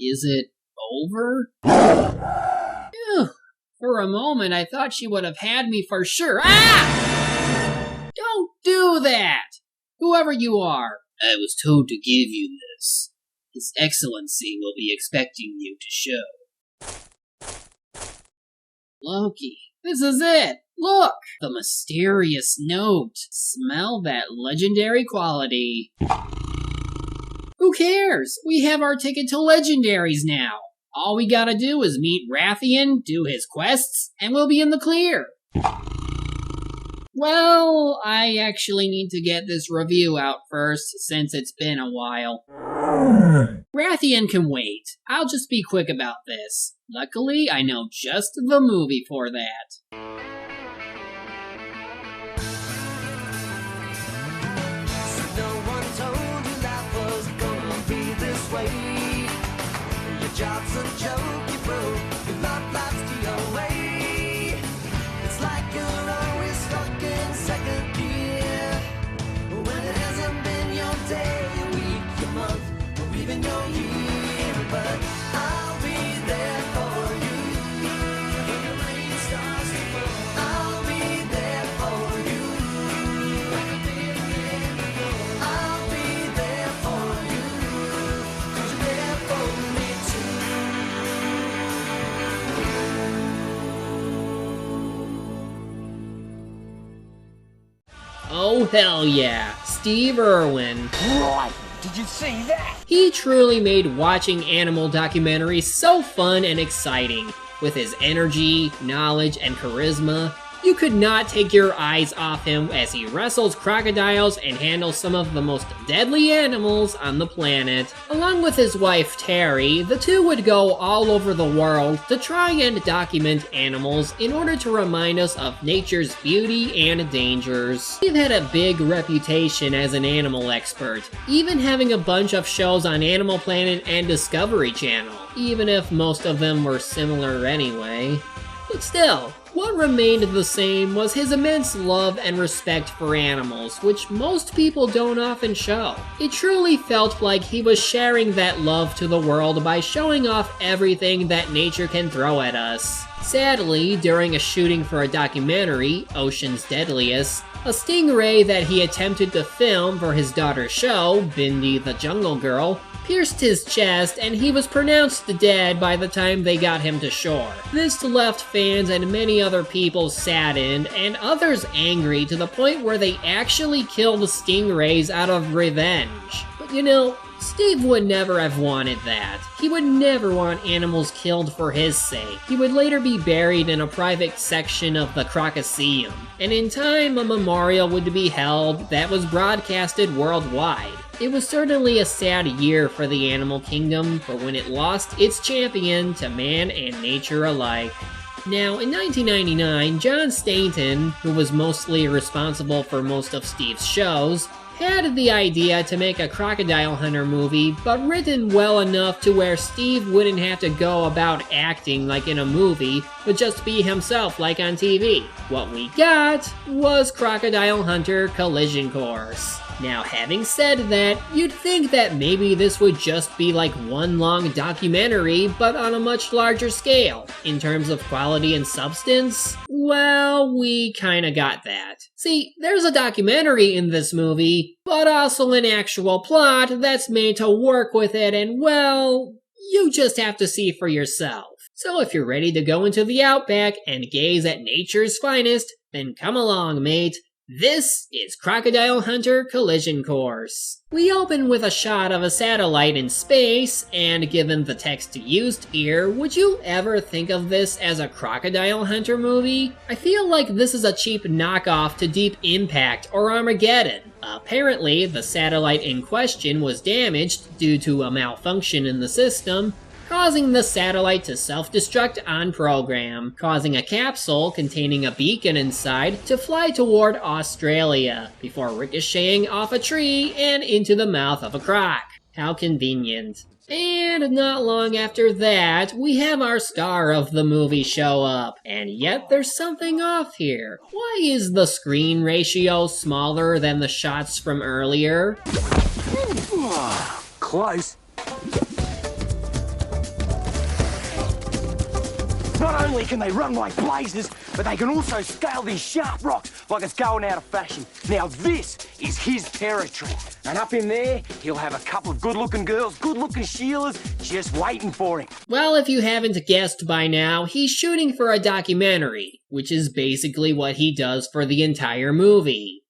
Is it over? Phew. For a moment, I thought she would have had me for sure. Ah! Don't do that! Whoever you are. I was told to give you this. His Excellency will be expecting you to show. Loki, this is it! Look! The mysterious note. Smell that legendary quality. Who cares? We have our ticket to legendaries now. All we gotta do is meet Rathian, do his quests, and we'll be in the clear. Well, I actually need to get this review out first, since it's been a while. Rathian can wait. I'll just be quick about this. Luckily, I know just the movie for that. No one told you life was gonna be this way. Your job's a joke, you broke. Your love life's the your way. It's like you're always stuck in second gear. When it hasn't been your day, your week, your month, or even your year. But I'll be there for you. When the rain starts to fall, I'll be there for you. Like I've been there before. I'll be there for you. 'Cause you're there for me too. Oh hell yeah, Steve Irwin. Right, did you see that? He truly made watching animal documentaries so fun and exciting. With his energy, knowledge, and charisma, you could not take your eyes off him as he wrestles crocodiles and handles some of the most deadly animals on the planet. Along with his wife Terry, the two would go all over the world to try and document animals in order to remind us of nature's beauty and dangers. Steve had a big reputation as an animal expert, even having a bunch of shows on Animal Planet and Discovery Channel, even if most of them were similar anyway. But still, what remained the same was his immense love and respect for animals, which most people don't often show. It truly felt like he was sharing that love to the world by showing off everything that nature can throw at us. Sadly, during a shooting for a documentary, Ocean's Deadliest, a stingray that he attempted to film for his daughter's show, Bindi the Jungle Girl, pierced his chest and he was pronounced dead by the time they got him to shore. This left fans and many other people saddened and others angry to the point where they actually killed stingrays out of revenge. But you know, Steve would never have wanted that. He would never want animals killed for his sake. He would later be buried in a private section of the Crocodile, and in time a memorial would be held that was broadcasted worldwide. It was certainly a sad year for the animal kingdom for when it lost its champion to man and nature alike. Now, in 1999, John Stainton, who was mostly responsible for most of Steve's shows, had the idea to make a Crocodile Hunter movie, but written well enough to where Steve wouldn't have to go about acting like in a movie, but just be himself like on TV. What we got was Crocodile Hunter Collision Course. Now, having said that, you'd think that maybe this would just be like one long documentary, but on a much larger scale. In terms of quality and substance, well, we kinda got that. See, there's a documentary in this movie, but also an actual plot that's made to work with it, and well, you just have to see for yourself. So if you're ready to go into the outback and gaze at nature's finest, then come along, mate. This is Crocodile Hunter Collision Course. We open with a shot of a satellite in space, and given the text used here, would you ever think of this as a Crocodile Hunter movie? I feel like this is a cheap knockoff to Deep Impact or Armageddon. Apparently, the satellite in question was damaged due to a malfunction in the system, causing the satellite to self-destruct on program, causing a capsule containing a beacon inside to fly toward Australia, before ricocheting off a tree and into the mouth of a croc. How convenient. And not long after that, we have our star of the movie show up, and yet there's something off here. Why is the screen ratio smaller than the shots from earlier? Close. Not only can they run like blazes, but they can also scale these sharp rocks like it's going out of fashion. Now this is his territory. And up in there, he'll have a couple of good-looking girls, good-looking Sheilas, just waiting for him. Well, if you haven't guessed by now, he's shooting for a documentary, which is basically what he does for the entire movie.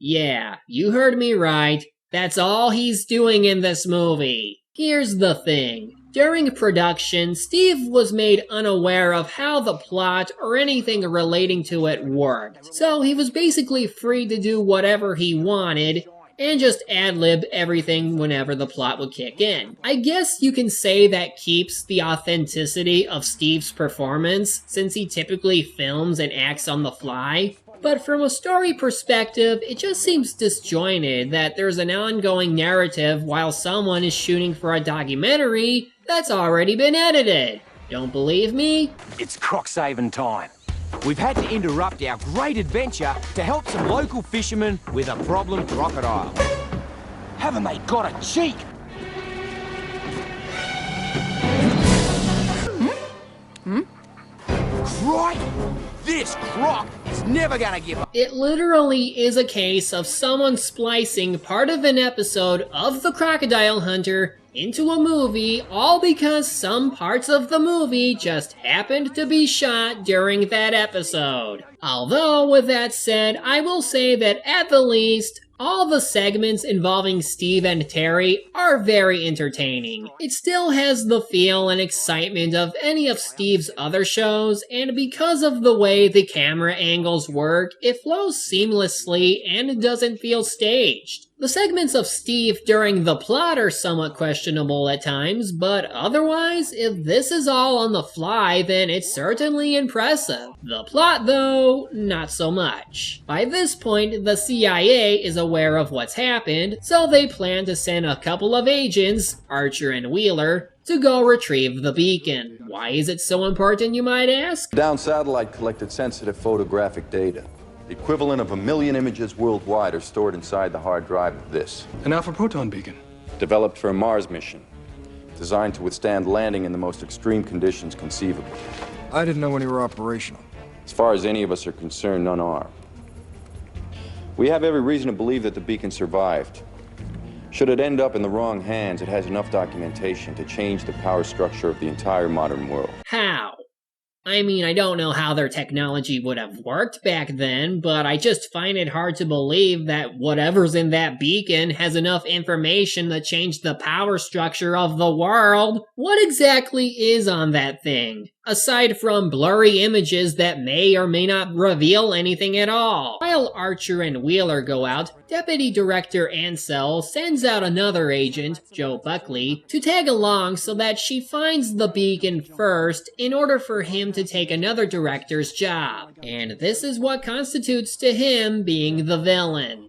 Yeah, you heard me right. That's all he's doing in this movie. Here's the thing. During production, Steve was made unaware of how the plot or anything relating to it worked. So he was basically free to do whatever he wanted and just ad-lib everything whenever the plot would kick in. I guess you can say that keeps the authenticity of Steve's performance, since he typically films and acts on the fly. But from a story perspective, it just seems disjointed that there's an ongoing narrative while someone is shooting for a documentary that's already been edited. Don't believe me? It's croc-saving time. We've had to interrupt our great adventure to help some local fishermen with a problem crocodile. Haven't they got a cheek? Right? This croc is never gonna give up. It literally is a case of someone splicing part of an episode of The Crocodile Hunter into a movie, all because some parts of the movie just happened to be shot during that episode. Although, with that said, I will say that at the least, all the segments involving Steve and Terry are very entertaining. It still has the feel and excitement of any of Steve's other shows, and because of the way the camera angles work, it flows seamlessly and doesn't feel staged. The segments of Steve during the plot are somewhat questionable at times, but otherwise, if this is all on the fly, then it's certainly impressive. The plot, though, not so much. By this point, the CIA is aware of what's happened, so they plan to send a couple of agents, Archer and Wheeler, to go retrieve the beacon. Why is it so important, you might ask? Down satellite collected sensitive photographic data. The equivalent of 1 million images worldwide are stored inside the hard drive of this. An alpha proton beacon. Developed for a Mars mission. Designed to withstand landing in the most extreme conditions conceivable. I didn't know when you were operational. As far as any of us are concerned, none are. We have every reason to believe that the beacon survived. Should it end up in the wrong hands, it has enough documentation to change the power structure of the entire modern world. How? I mean, I don't know how their technology would have worked back then, but I just find it hard to believe that whatever's in that beacon has enough information to change the power structure of the world. What exactly is on that thing? Aside from blurry images that may or may not reveal anything at all. While Archer and Wheeler go out, Deputy Director Ansel sends out another agent, Joe Buckley, to tag along so that she finds the beacon first in order for him to take another director's job. And this is what constitutes to him being the villain.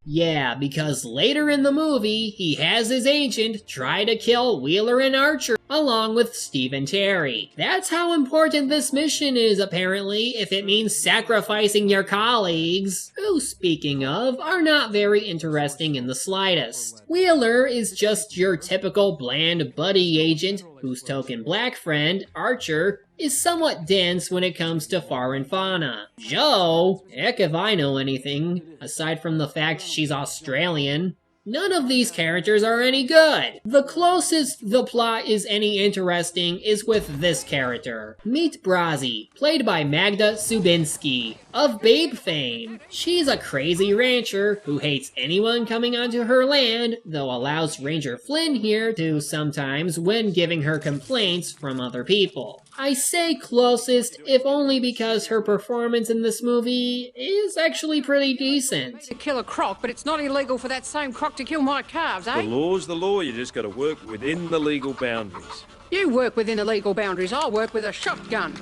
Yeah, because later in the movie, he has his agent try to kill Wheeler and Archer along with Steve and Terry. That's how important this mission is, apparently, if it means sacrificing your colleagues, who, speaking of, are not very interesting in the slightest. Wheeler is just your typical bland buddy agent whose token black friend, Archer, is somewhat dense when it comes to foreign fauna. Joe, heck if I know anything, aside from the fact she's Australian. None of these characters are any good. The closest the plot is any interesting is with this character. Meet Brazi, played by Magda Subinski, of Babe fame. She's a crazy rancher who hates anyone coming onto her land, though allows Ranger Flynn here to sometimes when giving her complaints from other people. I say closest, if only because her performance in this movie is actually pretty decent. To kill a croc, but it's not illegal for that same croc to kill my calves, eh? The law's the law, you just gotta work within the legal boundaries. You work within the legal boundaries, I'll work with a shotgun.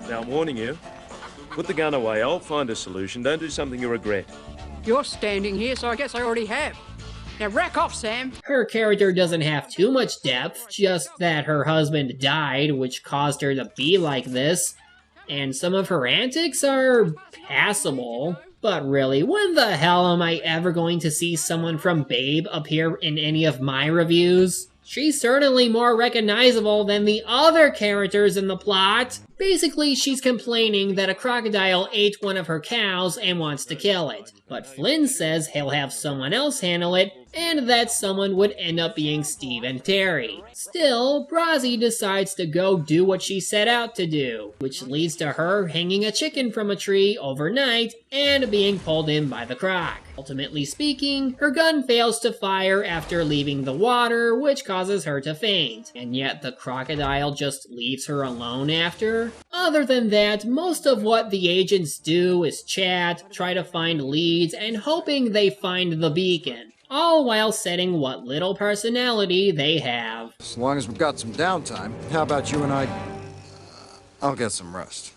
Now I'm warning you, put the gun away, I'll find a solution, don't do something you regret. You're standing here, so I guess I already have. Now rack off, Sam. Her character doesn't have too much depth, just that her husband died, which caused her to be like this, and some of her antics are passable. But really, when the hell am I ever going to see someone from Babe appear in any of my reviews? She's certainly more recognizable than the other characters in the plot. Basically, she's complaining that a crocodile ate one of her cows and wants to kill it. But Flynn says he'll have someone else handle it, and that someone would end up being Steve and Terry. Still, Brazzi decides to go do what she set out to do, which leads to her hanging a chicken from a tree overnight and being pulled in by the croc. Ultimately speaking, her gun fails to fire after leaving the water, which causes her to faint, and yet the crocodile just leaves her alone after. Other than that, most of what the agents do is chat, try to find leads, and hoping they find the beacon, all while setting what little personality they have. As long as we've got some downtime, how about you and I'll get some rest.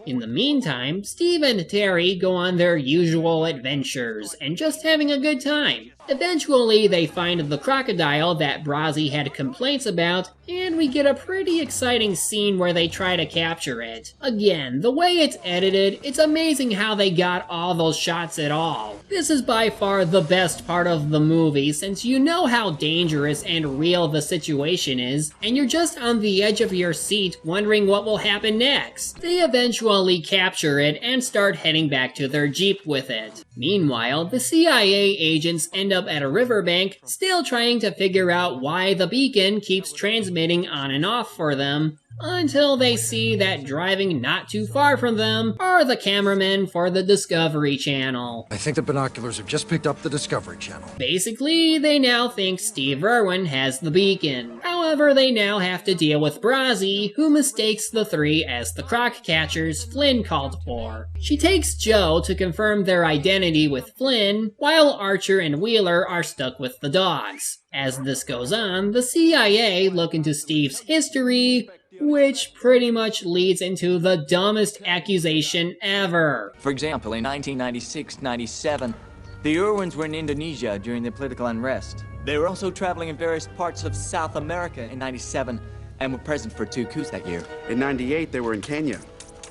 In the meantime, Steve and Terry go on their usual adventures and just having a good time. Eventually, they find the crocodile that Brazzi had complaints about, and we get a pretty exciting scene where they try to capture it. Again, the way it's edited, it's amazing how they got all those shots at all. This is by far the best part of the movie, since you know how dangerous and real the situation is, and you're just on the edge of your seat wondering what will happen next. They eventually capture it and start heading back to their Jeep with it. Meanwhile, the CIA agents end up at a riverbank, still trying to figure out why the beacon keeps transmitting on and off for them, until they see that driving not too far from them are the cameramen for the Discovery Channel. I think the binoculars have just picked up the Discovery Channel. Basically, they now think Steve Irwin has the beacon. However, they now have to deal with Brazzi, who mistakes the three as the croc catchers Flynn called for. She takes Joe to confirm their identity with Flynn, while Archer and Wheeler are stuck with the dogs. As this goes on, the CIA look into Steve's history, which pretty much leads into the dumbest accusation ever. For example, in 1996-97, the Irwins were in Indonesia during the political unrest. They were also traveling in various parts of South America in 97 and were present for 2 coups that year. In 98, they were in Kenya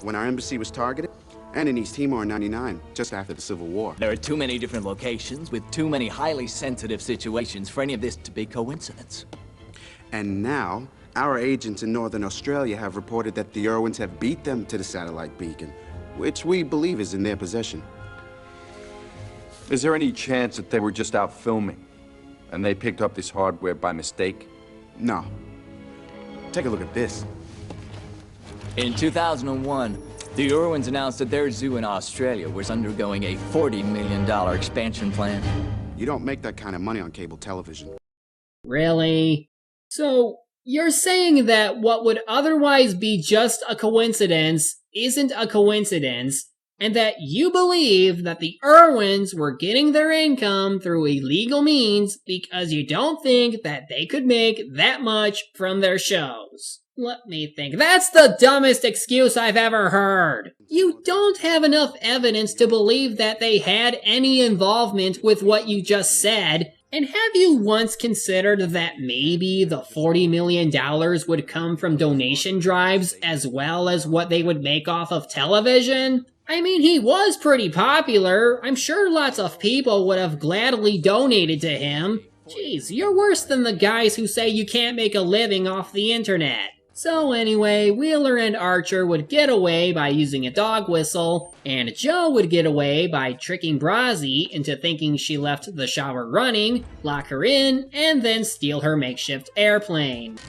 when our embassy was targeted, and in East Timor in 99, just after the Civil War. There are too many different locations with too many highly sensitive situations for any of this to be coincidence. And now, our agents in Northern Australia have reported that the Irwins have beat them to the satellite beacon, which we believe is in their possession. Is there any chance that they were just out filming and they picked up this hardware by mistake? No. Take a look at this. In 2001, the Irwins announced that their zoo in Australia was undergoing a $40 million expansion plan. You don't make that kind of money on cable television. Really? So, you're saying that what would otherwise be just a coincidence isn't a coincidence, and that you believe that the Irwins were getting their income through illegal means because you don't think that they could make that much from their shows. Let me think. That's the dumbest excuse I've ever heard. You don't have enough evidence to believe that they had any involvement with what you just said. And have you once considered that maybe the $40 million would come from donation drives as well as what they would make off of television? I mean, he was pretty popular. I'm sure lots of people would have gladly donated to him. Jeez, you're worse than the guys who say you can't make a living off the internet. So anyway, Wheeler and Archer would get away by using a dog whistle, and Joe would get away by tricking Brazzi into thinking she left the shower running, lock her in, and then steal her makeshift airplane.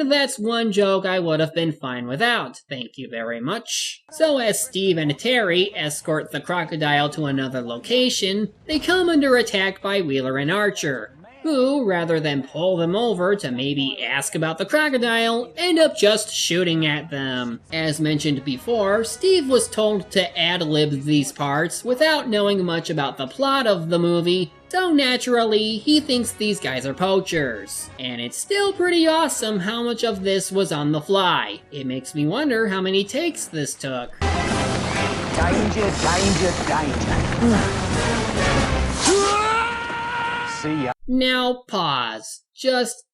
And that's one joke I would have been fine without, thank you very much. So as Steve and Terry escort the crocodile to another location, they come under attack by Wheeler and Archer, who, rather than pull them over to maybe ask about the crocodile, end up just shooting at them. As mentioned before, Steve was told to ad-lib these parts without knowing much about the plot of the movie, so naturally, he thinks these guys are poachers. And it's still pretty awesome how much of this was on the fly. It makes me wonder how many takes this took. Danger, danger, danger. See ya. Now pause. Just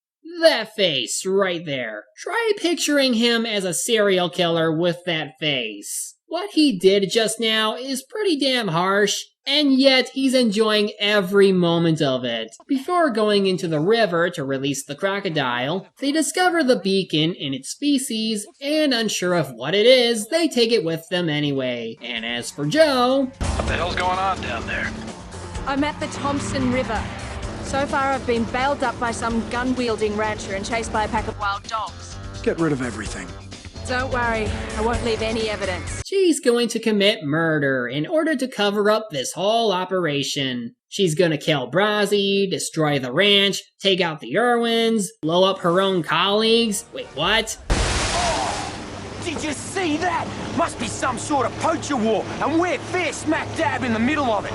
That face right there. Try picturing him as a serial killer with that face. What he did just now is pretty damn harsh, and yet he's enjoying every moment of it. Before going into the river to release the crocodile, they discover the beacon in its feces, and unsure of what it is, they take it with them anyway. And as for Joe... What the hell's going on down there? I'm at the Thompson River. So far I've been bailed up by some gun-wielding rancher and chased by a pack of wild dogs. Get rid of everything. Don't worry, I won't leave any evidence. She's going to commit murder in order to cover up this whole operation. She's gonna kill Brazzi, destroy the ranch, take out the Irwins, blow up her own colleagues. Wait, what? Did you see that? Must be some sort of poacher war, and we're fair smack dab in the middle of it.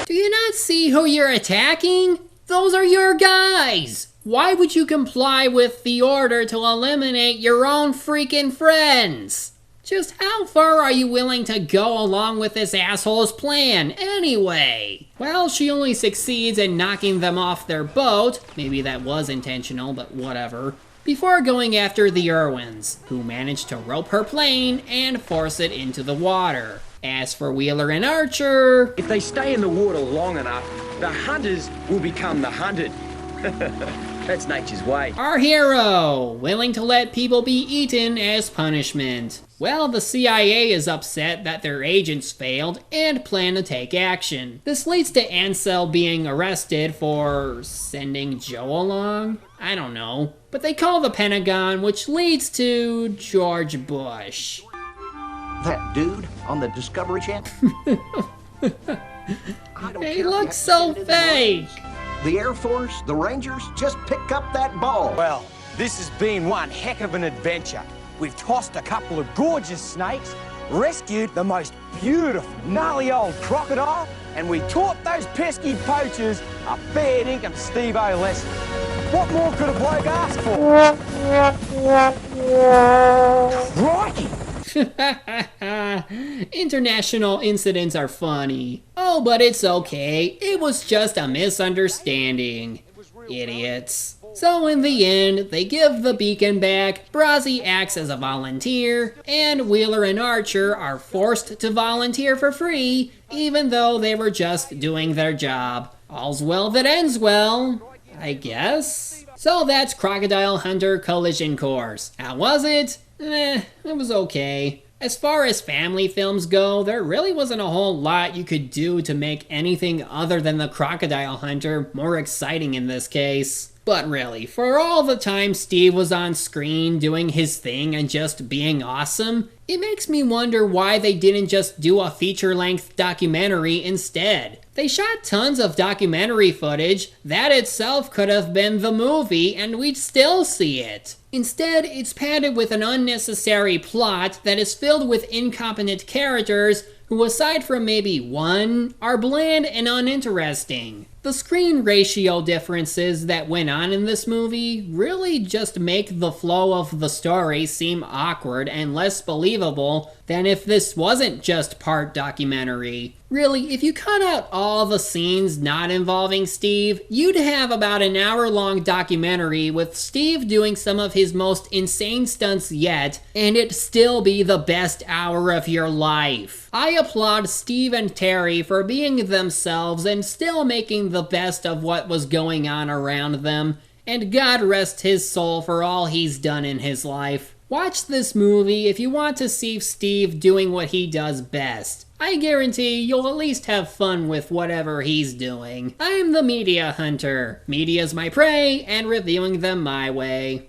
Do you not see who you're attacking? Those are your guys! Why would you comply with the order to eliminate your own freaking friends? Just how far are you willing to go along with this asshole's plan, anyway? Well, she only succeeds in knocking them off their boat, maybe that was intentional, but whatever, before going after the Irwins, who managed to rope her plane and force it into the water. As for Wheeler and Archer... If they stay in the water long enough, the hunters will become the hunted. That's nature's way. Our hero, willing to let people be eaten as punishment. Well, the CIA is upset that their agents failed and plan to take action. This leads to Ansel being arrested for sending Joe along? I don't know. But they call the Pentagon, which leads to George Bush. That dude on the Discovery Channel? He looks so fake. The Air Force, the Rangers, just pick up that ball. Well, this has been one heck of an adventure. We've tossed a couple of gorgeous snakes, rescued the most beautiful, gnarly old crocodile, and we taught those pesky poachers a fair dinkum Steve-O lesson. What more could a bloke ask for? Crikey! International incidents are funny. Oh, but it's okay. It was just a misunderstanding. Idiots. So in the end, they give the beacon back, Brazzi acts as a volunteer, and Wheeler and Archer are forced to volunteer for free, even though they were just doing their job. All's well that ends well, I guess? So that's Crocodile Hunter Collision Course. How was it? It was okay. As far as family films go, there really wasn't a whole lot you could do to make anything other than the Crocodile Hunter more exciting in this case. But really, for all the time Steve was on screen doing his thing and just being awesome, it makes me wonder why they didn't just do a feature-length documentary instead. They shot tons of documentary footage. That itself could have been the movie and we'd still see it. Instead, it's padded with an unnecessary plot that is filled with incompetent characters who, aside from maybe one, are bland and uninteresting. The screen ratio differences that went on in this movie really just make the flow of the story seem awkward and less believable than if this wasn't just part documentary. Really, if you cut out all the scenes not involving Steve, you'd have about an hour-long documentary with Steve doing some of his most insane stunts yet, and it'd still be the best hour of your life. I applaud Steve and Terry for being themselves and still making the best of what was going on around them, and God rest his soul for all he's done in his life. Watch this movie if you want to see Steve doing what he does best. I guarantee you'll at least have fun with whatever he's doing. I'm the Media Hunter. Media's my prey, and reviewing them my way.